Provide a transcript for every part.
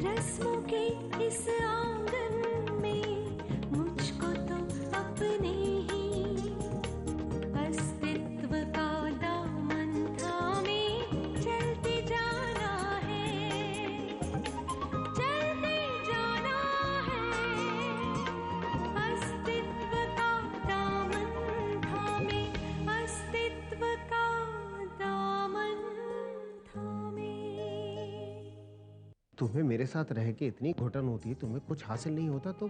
रस्मों के इस आंगन में मुझको तो अपने ही अस्तित्व का दामन थामे चलते जाना है, चलते जाना है। अस्तित्व का दामन थामे, अस्तित्व का दामन थामे। तुम्हें मेरे साथ रह के इतनी घुटन होती है, तुम्हें कुछ हासिल नहीं होता तो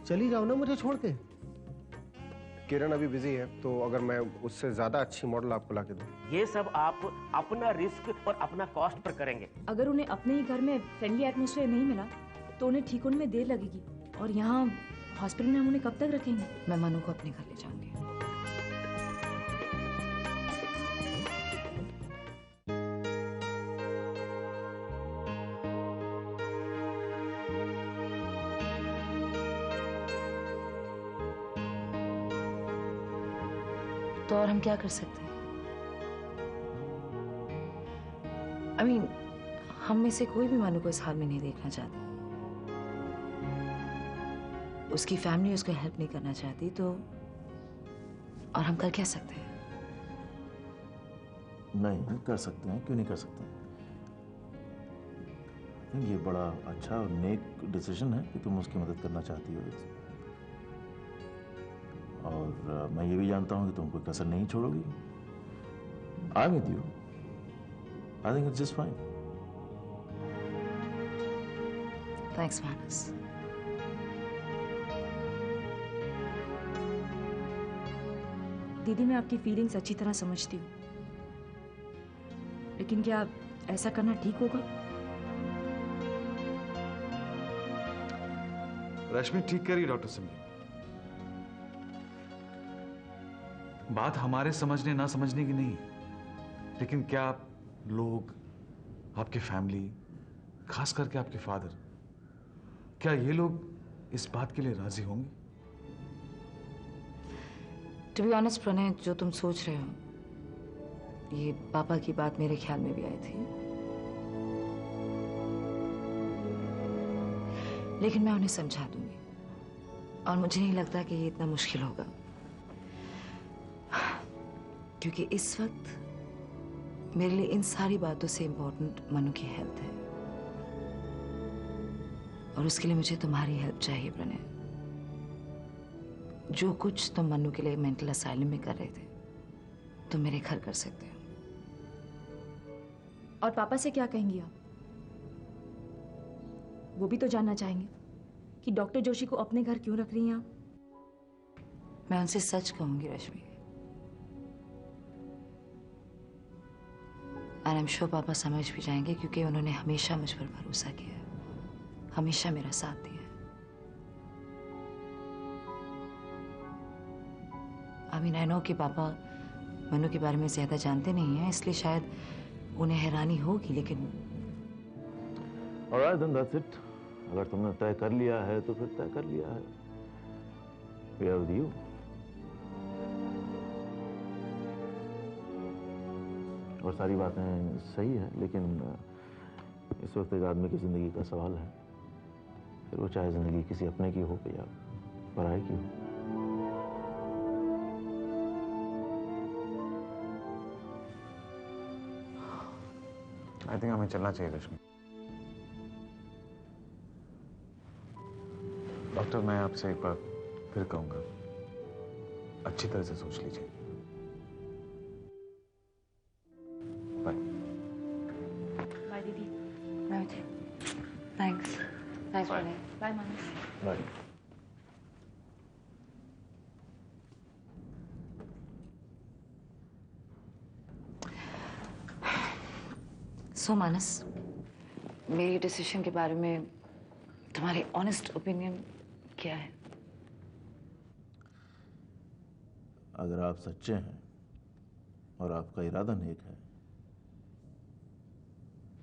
चली जाओ ना मुझे छोड़ के। किरण अभी बिजी है, तो अगर मैं उससे ज्यादा अच्छी मॉडल आपको लाके दूं। ये सब आप अपना रिस्क और अपना कॉस्ट पर करेंगे। अगर उन्हें अपने ही घर में फ्रेंडली एटमॉस्फेयर नहीं मिला तो उन्हें ठीक होने में देर लगेगी, और यहाँ हॉस्पिटल में हम उन्हें कब तक रखेंगे? मैं मनु को अपने घर ले जाऊंगी। तो और हम क्या कर सकते हैं? I mean, हम में से कोई भी मनु को इस हाल में नहीं देखना चाहता। उसकी फैमिली उसको हेल्प नहीं करना चाहती, तो और हम कर क्या सकते हैं? नहीं कर सकते हैं, क्यों नहीं कर सकते हैं? I think ये बड़ा अच्छा और नेक डिसीजन है कि तुम उसकी मदद करना चाहती हो। और मैं ये भी जानता हूँ कि तुम कोई कसर नहीं छोड़ोगी। I am with you. I think it's just fine. Thanks Manas. दीदी, मैं आपकी फीलिंग्स अच्छी तरह समझती हूँ, लेकिन क्या ऐसा करना ठीक होगा? रश्मि ठीक कह रही डॉक्टर सिंह। बात हमारे समझने ना समझने की नहीं, लेकिन क्या लोग, आपके फैमिली, खास करके आपके फादर, क्या ये लोग इस बात के लिए राजी होंगे? टू बी ऑनेस्ट प्रणय, जो तुम सोच रहे हो, ये पापा की बात मेरे ख्याल में भी आई थी, लेकिन मैं उन्हें समझा दूंगी, और मुझे नहीं लगता कि ये इतना मुश्किल होगा, क्योंकि इस वक्त मेरे लिए इन सारी बातों से इम्पोर्टेंट मनु की हेल्थ है, और उसके लिए मुझे तुम्हारी हेल्प चाहिए प्रणय। जो कुछ तुम मनु के लिए मेंटल असाइलम में कर रहे थे, तुम मेरे घर कर सकते हो। और पापा से क्या कहेंगी आप? वो भी तो जानना चाहेंगे कि डॉक्टर जोशी को अपने घर क्यों रख रही हैं आप। मैं उनसे सच कहूंगी रश्मि, और आई एम श्योर पापा समझ भी जाएंगे, क्योंकि उन्होंने हमेशा मुझ पर भरोसा किया है, हमेशा मेरा साथ दिया है। आई मीन, आई नो कि पापा मनु के बारे में ज्यादा जानते नहीं हैं, इसलिए शायद उन्हें हैरानी होगी, लेकिन ऑलराइट देन दैट्स इट। अगर तुमने तय कर लिया है तो फिर तय कर लिया है। We are with you. और सारी बातें सही है, लेकिन इस वक्त एक आदमी की जिंदगी का सवाल है, फिर वो चाहे जिंदगी किसी अपने की हो या पराये की हो। आई थिंक हमें चलना चाहिए रश्मि। डॉक्टर, मैं आपसे एक बार फिर कहूंगा, अच्छी तरह से सोच लीजिए। बाय। बाय दीदी। Bye. Thanks. Thanks Pranay. Bye Manas. Bye. So Manas, मेरी डिसीजन के बारे में तुम्हारी ऑनेस्ट ओपिनियन क्या है? अगर आप सच्चे हैं और आपका इरादा नेक है,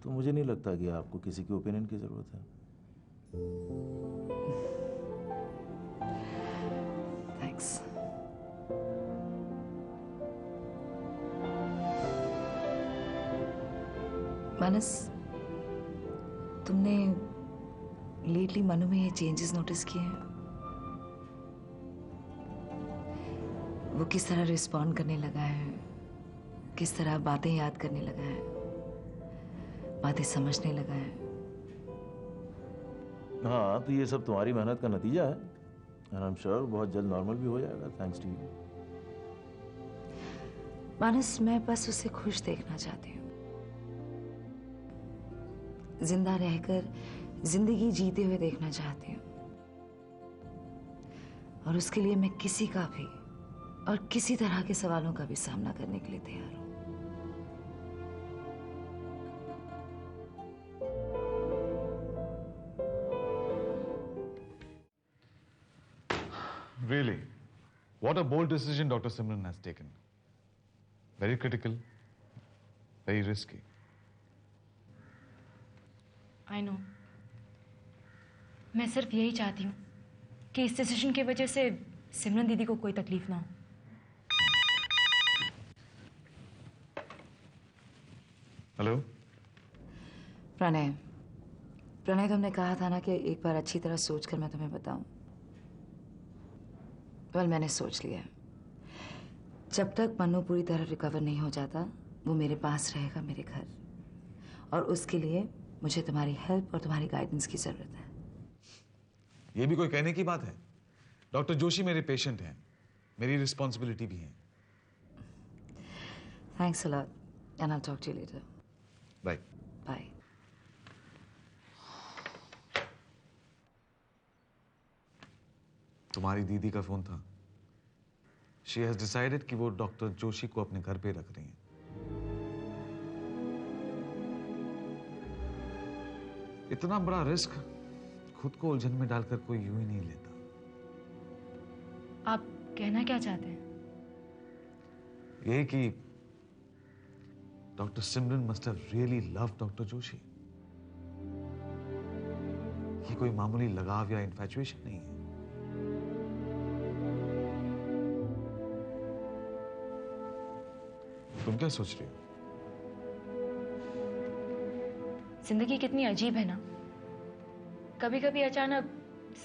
तो मुझे नहीं लगता कि आपको किसी की ओपिनियन की जरूरत है। थैंक्स। मानस, तुमने लेटली मनु में ये चेंजेस नोटिस किए हैं? वो किस तरह रिस्पॉन्ड करने लगा है, किस तरह बातें याद करने लगा है, बातें समझने लगा है। हाँ, तो ये सब तुम्हारी मेहनत का नतीजा है। एंड आई एम श्योर बहुत जल्द नॉर्मल भी हो जाएगा, थैंक्स टू यू। मानस, मैं बस उसे खुश देखना चाहती हूँ, जिंदा रहकर जिंदगी जीते हुए देखना चाहती हूँ। और उसके लिए मैं किसी का भी और किसी तरह के सवालों का भी सामना करने के लिए तैयार हूँ। Really, what a bold decision Dr. Simran has taken. Very critical, very risky. I know. मैं सिर्फ यही चाहती हूँ कि इस डिसीजन की वजह से सिमरन दीदी को कोई तकलीफ ना हो। हेलो। प्रणय, प्रणय, तुमने कहा था ना कि एक बार अच्छी तरह सोचकर मैं तुम्हें बताऊं। वेल, मैंने सोच लिया है। जब तक मन्नू पूरी तरह रिकवर नहीं हो जाता, वो मेरे पास रहेगा, मेरे घर। और उसके लिए मुझे तुम्हारी हेल्प और तुम्हारी गाइडेंस की जरूरत है। ये भी कोई कहने की बात है? डॉक्टर जोशी मेरे पेशेंट हैं, मेरी रिस्पॉन्सिबिलिटी भी है। Thanks a lot, and I will talk to you later. Bye. Bye. तुम्हारी दीदी का फोन था। शी हैज डिसाइडेड कि वो डॉक्टर जोशी को अपने घर पे रख रही हैं। इतना बड़ा रिस्क खुद को उलझन में डालकर कोई यूं ही नहीं लेता। आप कहना क्या चाहते हैं? ये कि doctor Simran must have really loved doctor Joshi. ये कोई मामूली लगाव या इन्फैचुएशन नहीं है। तुम क्या सोच रही हो? जिंदगी कितनी अजीब है ना। कभी कभी अचानक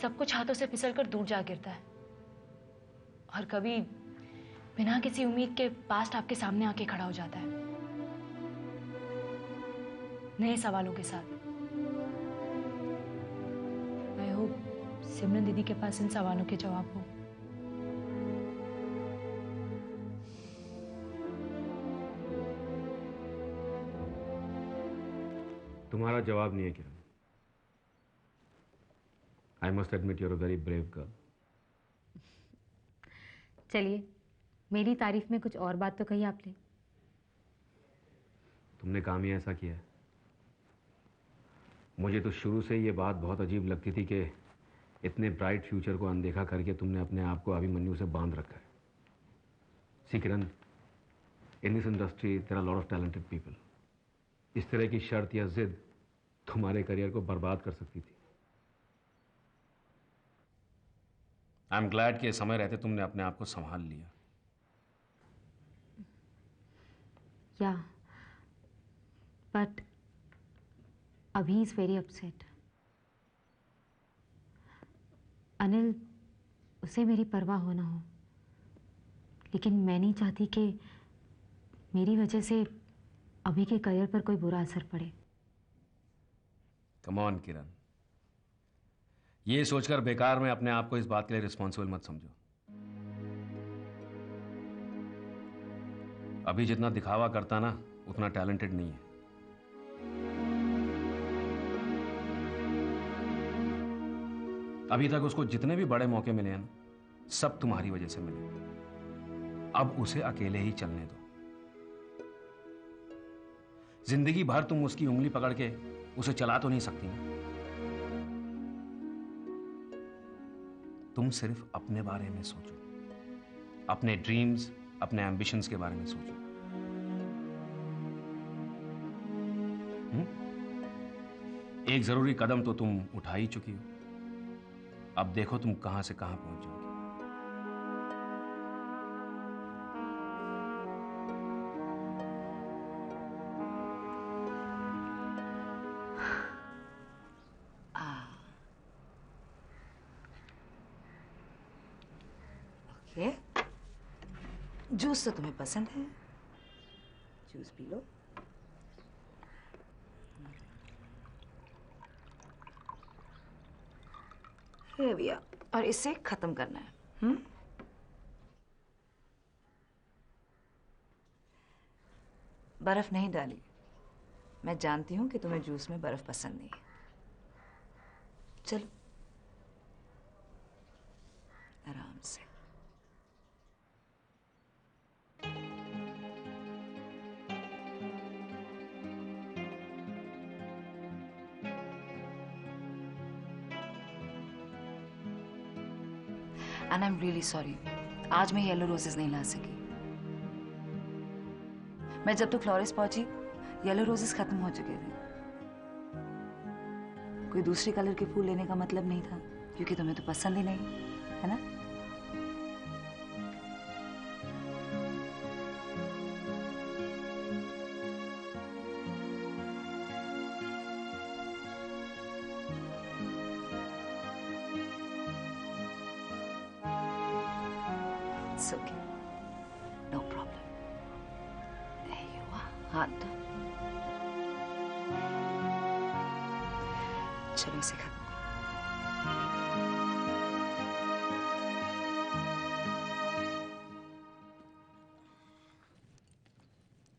सब कुछ हाथों से फिसलकर दूर जा गिरता है, और कभी बिना किसी उम्मीद के पास्ट आपके सामने आके खड़ा हो जाता है, नए सवालों के साथ। आई होप सिमरन दीदी के पास इन सवालों के जवाब हो। तुम्हारा जवाब नहीं है Kiran. I must admit you're a very brave girl. चलिए, मेरी तारीफ में कुछ और बात तो कही आपने। तुमने काम ही ऐसा किया है। मुझे तो शुरू से ये बात बहुत अजीब लगती थी कि इतने ब्राइट फ्यूचर को अनदेखा करके तुमने अपने आप को अभिमन्यु से बांध रखा है। See Kiran, in this industry there are lot of talented people. इस तरह की शर्त या जिद तुम्हारे करियर को बर्बाद कर सकती थी। आई एम ग्लैड कि समय रहते तुमने अपने आप को संभाल लिया। या बट अभी इज वेरी अपसेट। अनिल, उसे मेरी परवाह हो ना हो, लेकिन मैं नहीं चाहती कि मेरी वजह से अभी के करियर पर कोई बुरा असर पड़े। कम ऑन किरण, ये सोचकर बेकार में अपने आप को इस बात के लिए रिस्पॉन्सिबल मत समझो। अभी जितना दिखावा करता ना, उतना टैलेंटेड नहीं है। अभी तक उसको जितने भी बड़े मौके मिले हैं ना, सब तुम्हारी वजह से मिले। अब उसे अकेले ही चलने दो। जिंदगी भर तुम उसकी उंगली पकड़ के उसे चला तो नहीं सकती ना। तुम सिर्फ अपने बारे में सोचो, अपने ड्रीम्स, अपने एम्बिशंस के बारे में सोचो। एक जरूरी कदम तो तुम उठा ही चुकी हो। अब देखो तुम कहां से कहां पहुंच जाओगे। ये जूस तो तुम्हें पसंद है, जूस पी लो। ये भैया, और इसे खत्म करना है। बर्फ नहीं डाली। मैं जानती हूं कि तुम्हें जूस में बर्फ पसंद नहीं है। चलो आराम से। And I'm really sorry, आज मैं येलो रोजेस नहीं ला सकी। मैं जब तक फ्लोरिस पहुंची येलो रोजेस खत्म हो चुके थे। कोई दूसरे कलर के फूल लेने का मतलब नहीं था, क्योंकि तुम्हें तो पसंद ही नहीं, है ना? It's okay. No problem. There you are. हाथ दो। चलो इसे खत्म करो।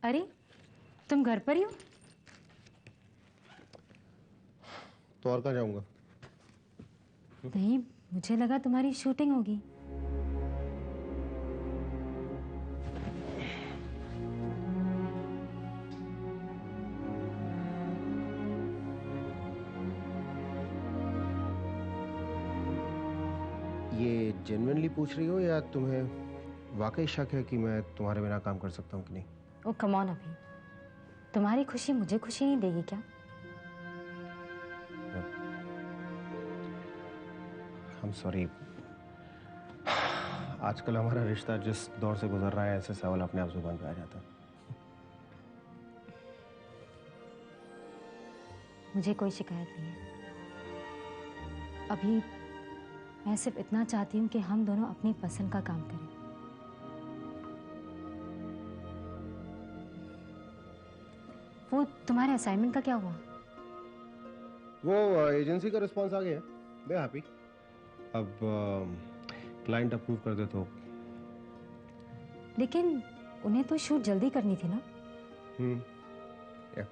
अरे तुम घर पर ही हो? तो और कहाँ जाऊंगा? नहीं, मुझे लगा तुम्हारी शूटिंग होगी। ये जेन्युइनली पूछ रही हो या तुम्हें वाकई शक है कि मैं तुम्हारे बिना काम कर सकता हूँ कि नहीं? ओ कम ऑन अभी, तुम्हारी खुशी मुझे खुशी नहीं देगी क्या? I'm sorry. आजकल हमारा रिश्ता जिस दौर से गुजर रहा है, ऐसे सवाल अपने आप जुबान पे आ जाता है। मुझे कोई शिकायत नहीं है। अभी मैं सिर्फ इतना चाहती हूँ कि हम दोनों अपनी पसंद का काम करें। वो तुम्हारे असाइनमेंट का क्या हुआ? वो एजेंसी का रिस्पांस आ गया है। दे हैप्पी। अब क्लाइंट अप्रूव कर दे तो। लेकिन उन्हें तो शूट जल्दी करनी थी ना? या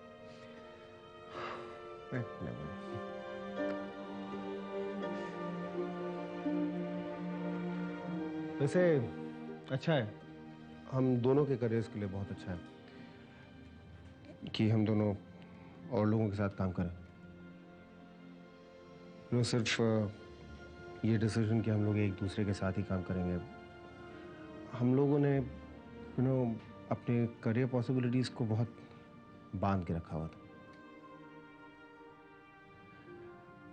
वैसे अच्छा है, हम दोनों के करियर्स के लिए बहुत अच्छा है कि हम दोनों और लोगों के साथ काम करें। सिर्फ ये डिसीजन कि हम लोग एक दूसरे के साथ ही काम करेंगे, हम लोगों ने अपने करियर पॉसिबिलिटीज को बहुत बांध के रखा हुआ था।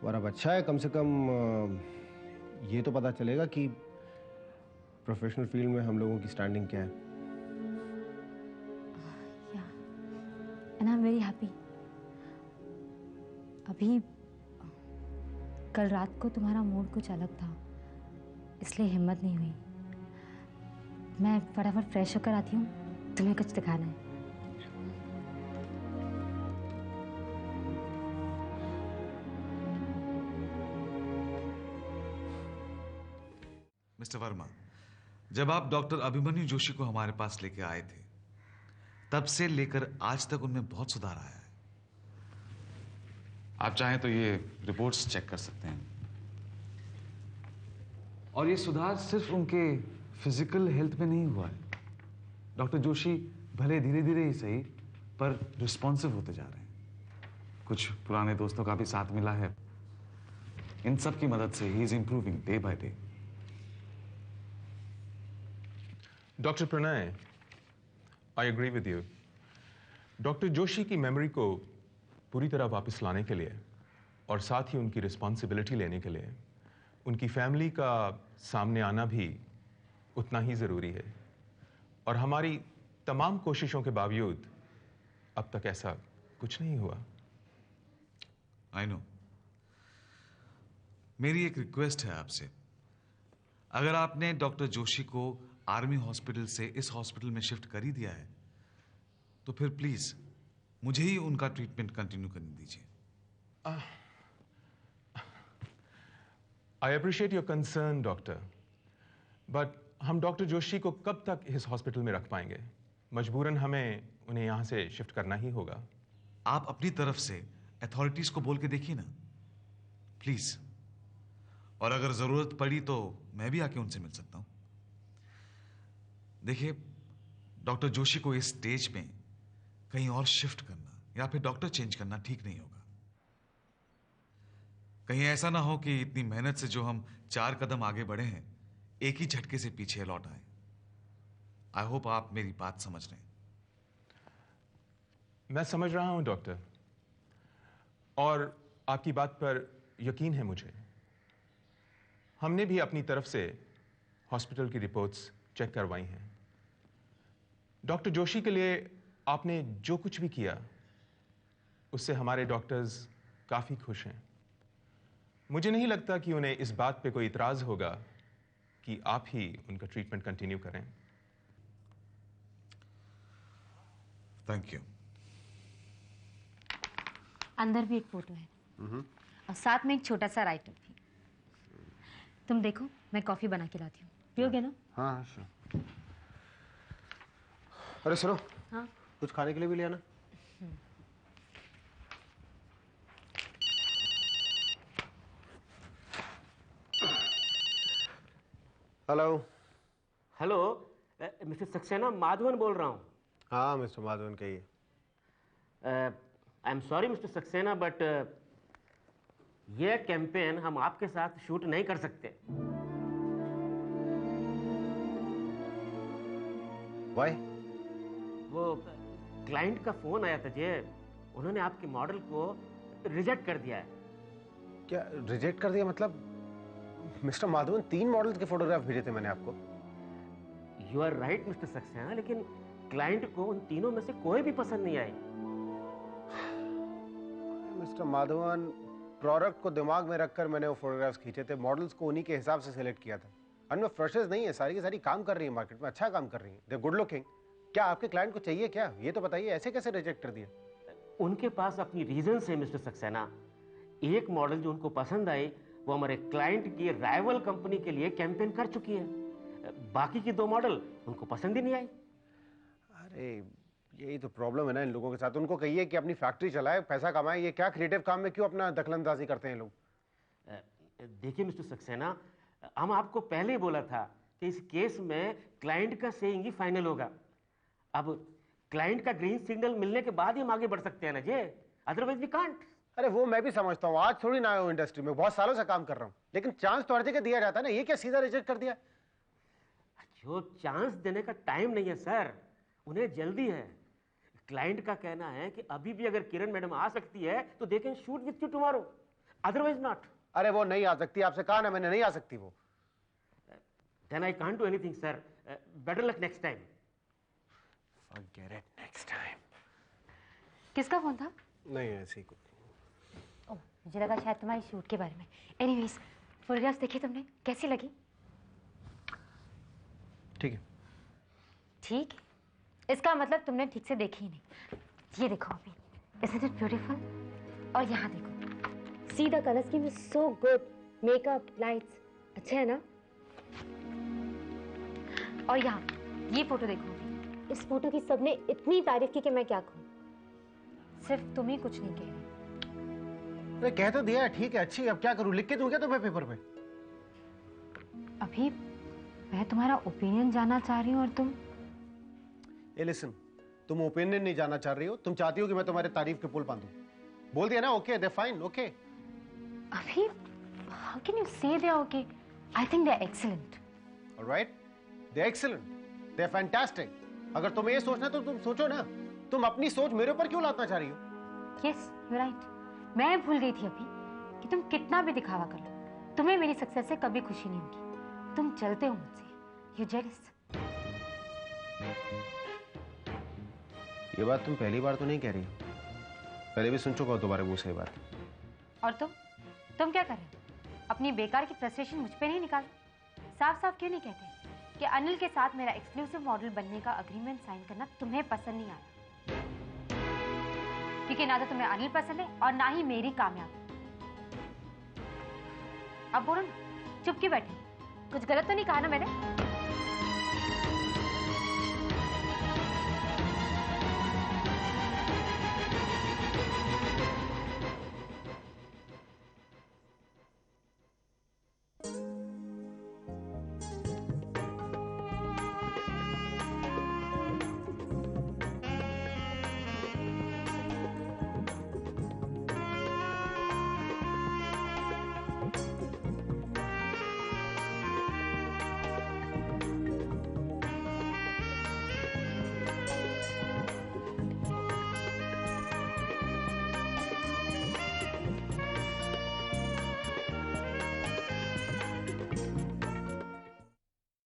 और अब अच्छा है, कम से कम ये तो पता चलेगा कि प्रोफेशनल फील्ड में हम लोगों की स्टैंडिंग क्या है। And I'm very happy. अभी कल रात को तुम्हारा मूड कुछ अलग था, इसलिए हिम्मत नहीं हुई। मैं फटाफट फ्रेश होकर आती हूँ, तुम्हें कुछ दिखाना है। मिस्टर वर्मा, जब आप डॉक्टर अभिमन्यु जोशी को हमारे पास लेके आए थे, तब से लेकर आज तक उनमें बहुत सुधार आया है। आप चाहें तो ये रिपोर्ट्स चेक कर सकते हैं। और ये सुधार सिर्फ उनके फिजिकल हेल्थ में नहीं हुआ है। डॉक्टर जोशी भले धीरे धीरे ही सही, पर रिस्पॉन्सिव होते जा रहे हैं। कुछ पुराने दोस्तों का भी साथ मिला है। इन सब की मदद से ही is improving day by day. Doctor Pranay, I agree with you. Doctor Joshi की मेमोरी को पूरी तरह वापस लाने के लिए और साथ ही उनकी रिस्पॉन्सिबिलिटी लेने के लिए उनकी फैमिली का सामने आना भी उतना ही ज़रूरी है। और हमारी तमाम कोशिशों के बावजूद अब तक ऐसा कुछ नहीं हुआ। I know. मेरी एक रिक्वेस्ट है आपसे, अगर आपने डॉक्टर जोशी को आर्मी हॉस्पिटल से इस हॉस्पिटल में शिफ्ट कर ही दिया है तो फिर प्लीज मुझे ही उनका ट्रीटमेंट कंटिन्यू करने दीजिए। I appreciate your concern doctor, but हम डॉक्टर जोशी को कब तक इस हॉस्पिटल में रख पाएंगे? मजबूरन हमें उन्हें यहां से शिफ्ट करना ही होगा। आप अपनी तरफ से अथॉरिटीज को बोल के देखिए ना प्लीज, और अगर जरूरत पड़ी तो मैं भी आके उनसे मिल सकता हूं। देखिए, डॉक्टर जोशी को इस स्टेज में कहीं और शिफ्ट करना या फिर डॉक्टर चेंज करना ठीक नहीं होगा। कहीं ऐसा ना हो कि इतनी मेहनत से जो हम 4 कदम आगे बढ़े हैं एक ही झटके से पीछे लौट आए। आई होप आप मेरी बात समझ रहे हैं। मैं समझ रहा हूं डॉक्टर, और आपकी बात पर यकीन है मुझे। हमने भी अपनी तरफ से हॉस्पिटल की रिपोर्ट्स चेक करवाई हैं। डॉक्टर जोशी के लिए आपने जो कुछ भी किया उससे हमारे डॉक्टर्स काफी खुश हैं। मुझे नहीं लगता कि उन्हें इस बात पे कोई इतराज होगा कि आप ही उनका ट्रीटमेंट कंटिन्यू करें। Thank you. अंदर भी एक फोटो है और साथ में एक छोटा सा राइटर भी। तुम देखो, मैं कॉफी बना के लाती हूँ, पियोगे ना? हाँ श्योर। अरे सुनो, हाँ कुछ खाने के लिए भी ले आना। Hello. Hello mister Saxena, Madhavan बोल रहा हूँ। हाँ मिस्टर माधवन कहिए। I am sorry mister Saxena, but ये कैंपेन हम आपके साथ शूट नहीं कर सकते। वाई? वो क्लाइंट का फोन आया था जे, उन्होंने आपके मॉडल को रिजेक्ट कर दिया है। क्या रिजेक्ट कर दिया? मतलब मिस्टर माधवन 3 मॉडल्स के फोटोग्राफ भेजे थे मैंने आपको। You are right mister Saxena, लेकिन क्लाइंट को उन तीनों में से कोई भी पसंद नहीं आई। मिस्टर माधवन, प्रोडक्ट को दिमाग में रखकर मैंने वो फोटोग्राफ्स खींचे थे, मॉडल्स को उन्हीं के हिसाब से सिलेक्ट किया था। अनमें फ्रेशर्स नहीं है, सारी की सारी काम कर रही है मार्केट में, अच्छा काम कर रही है, दे गुड लुकिंग। क्या आपके क्लाइंट को चाहिए क्या? ये तो बताइए, ऐसे कैसे रिजेक्ट कर दिया? उनके पास अपनी रीजंस है मिस्टर सक्सेना। एक मॉडल जो उनको पसंद आई वो हमारे क्लाइंट की राइवल कंपनी के लिए कैंपेन कर चुकी है। बाकी की 2 मॉडल उनको पसंद ही नहीं आई। अरे यही तो प्रॉब्लम है ना इन लोगों के साथ। उनको कहिए कि अपनी फैक्ट्री चलाए, पैसा कमाए। ये क्या क्रिएटिव काम में क्यों अपना दखलंदाजी करते हैं लोग? देखिए मिस्टर सक्सेना, हम आपको पहले ही बोला था कि इस केस में क्लाइंट का सेइंग ही फाइनल होगा। अब क्लाइंट का ग्रीन सिग्नल मिलने के बाद ही हम आगे बढ़ सकते हैं ना जे, अदरवाइज वी कांट। अरे वो मैं भी समझता हूँ, आज थोड़ी ना आया हूँ इंडस्ट्री में, बहुत सालों से काम कर रहा हूँ, लेकिन चांस तो हर जगह दिया जाता है ना। ये क्या सीधा रिजेक्ट कर दिया? जो चांस देने का टाइम नहीं है सर, उन्हें जल्दी है। क्लाइंट का कहना है कि अभी भी अगर किरण मैडम आ सकती है तो they can shoot with you tomorrow, otherwise not. अरे वो नहीं आ सकती, आपसे कहा ना मैंने, नहीं आ सकती वो। Then I can't do anything sir, better luck next time. Forget it, next time. किसका फोन था? नहीं ऐसे ही कुछ। ओह, मुझे लगा शायद तुम्हारी शूट के बारे में। एनीवेज, फोटोग्राफ्स देखी तुमने, कैसी लगी? ठीक है। ठीक है, इसका मतलब तुमने ठीक से देखी ही नहीं। ये देखो अभी, isn't it beautiful? और यहाँ देखो, see the color scheme is so good, makeup, lights, अच्छा है ना? और यहाँ ये फोटो देखो अभी, इस फोटो की सबने इतनी तारीफ की कि मैं क्या कहूँ। सिर्फ तुम ही कुछ नहीं कह रही। अरे कह तो दिया, ठीक है, अच्छी, अब क्या करूँ? लिख के दूँ क्या तुम्हें पेपर पे? अभी मैं तुम्हारा ओपिनियन जानना चाह रही हूँ और तुम। ए लिसन, तुम ओपिनियन नहीं जानना चाह रही हो, तुम चाहती हो कि मैं तुम्हारे तारीफ के पुल बांधूं। बोल दिया ना, ओके दे फाइन, ओके। अभी how can you say they are okay? I think they are excellent. All right, they are excellent, they are fantastic. अगर तुम्हें ये सोचना तो तुम सोचो ना, तुम अपनी सोच मेरे ऊपर क्यों लादना चाह रही हो? Yes, you're right. मैं भूल गई थी अभी कि तुम कितना भी दिखावा कर लो, तुम्हें मेरी सक्सेस से कभी खुशी नहीं होगी। तुम चलते हो मुझसे, you're jealous. ये बात तुम पहली बार तो नहीं कह रही, पहले भी सुन चुका हो तुम्हारे मुंह से ये बात। और तुम क्या कर रहे हो? अपनी बेकार की फ्रस्ट्रेशन मुझ पे नहीं निकाल। साफ साफ क्यों नहीं कहते कि अनिल के साथ मेरा एक्सक्लूसिव मॉडल बनने का अग्रीमेंट साइन करना तुम्हें पसंद नहीं आया? क्योंकि ना तो तुम्हें अनिल पसंद है और ना ही मेरी कामयाबी। अब बोलो ना, चुप क्यों बैठे? कुछ गलत तो नहीं कहा ना मैंने?